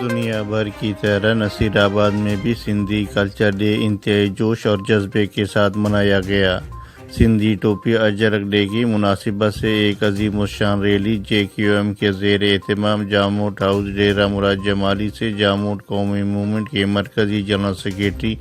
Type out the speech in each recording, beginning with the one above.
دنیا بھر کی طرح نصیر آباد میں بھی سندھی کلچر ڈے انتہائی جوش اور جذبے کے ساتھ منایا گیا۔ سندھی ٹوپی اجرک ڈے کی مناسبت سے ایک عظیم الشان ریلی JQM کے زیر اہتمام جاموٹ ہاؤس ڈیرہ مراد جمالی سے جاموٹ قومی موومنٹ کے مرکزی جنرل سیکریٹری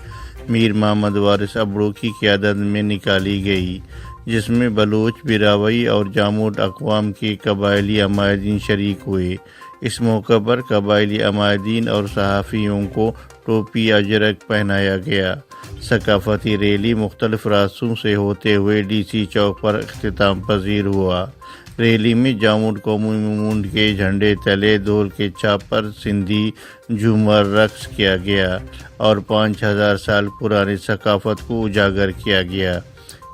میر محمد وارث ابڑو کی قیادت میں نکالی گئی، جس میں بلوچ، براوئی اور جاموٹ اقوام کے قبائلی عمائدین شریک ہوئے۔ اس موقع پر قبائلی عمائدین اور صحافیوں کو ٹوپی اجرک پہنایا گیا۔ ثقافتی ریلی مختلف راستوں سے ہوتے ہوئے DC چوک پر اختتام پذیر ہوا۔ ریلی میں جاموٹ قومی موومنٹ کے جھنڈے تلے ڈھول کے چھاپ پر سندھی جھومر رقص کیا گیا اور 5000 سال پرانی ثقافت کو اجاگر کیا گیا۔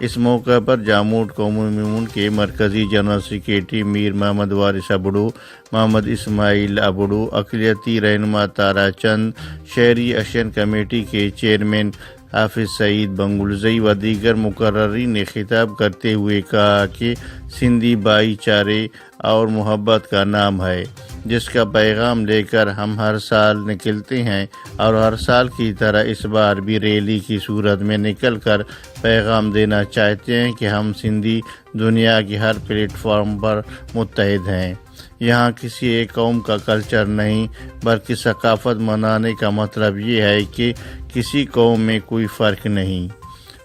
اس موقع پر جاموٹ قومی موومنٹ کے مرکزی جنرل سیکریٹری میر محمد وارث ابڑو، محمد اسماعیل ابڑو، اقلیتی رہنما تارا چند، شہری ایکشن کمیٹی کے چیئرمین حافظ سعید بنگلزئی و دیگر مقررین نے خطاب کرتے ہوئے کہا کہ سندھی بھائی چارے اور محبت کا نام ہے، جس کا پیغام لے کر ہم ہر سال نکلتے ہیں اور ہر سال کی طرح اس بار بھی ریلی کی صورت میں نکل کر پیغام دینا چاہتے ہیں کہ ہم سندھی دنیا کے ہر پلیٹ فارم پر متحد ہیں۔ یہاں کسی ایک قوم کا کلچر نہیں، بلکہ ثقافت منانے کا مطلب یہ ہے کہ کسی قوم میں کوئی فرق نہیں۔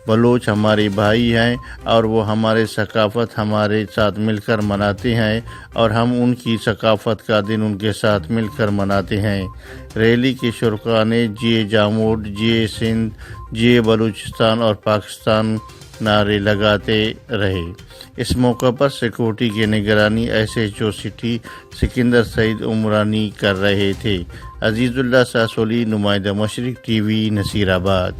بلوچ ہمارے بھائی ہیں اور وہ ہمارے ثقافت ہمارے ساتھ مل کر مناتے ہیں اور ہم ان کی ثقافت کا دن ان کے ساتھ مل کر مناتے ہیں۔ ریلی کے شرکاء نے جے جاموٹ، جے سندھ، جے بلوچستان اور پاکستان نعرے لگاتے رہے۔ اس موقع پر سیکورٹی کی نگرانی SHO سٹی سکندر سعید عمرانی کر رہے تھے۔ عزیز اللہ ساسولی، نمائندہ مشرق TV، نصیر آباد۔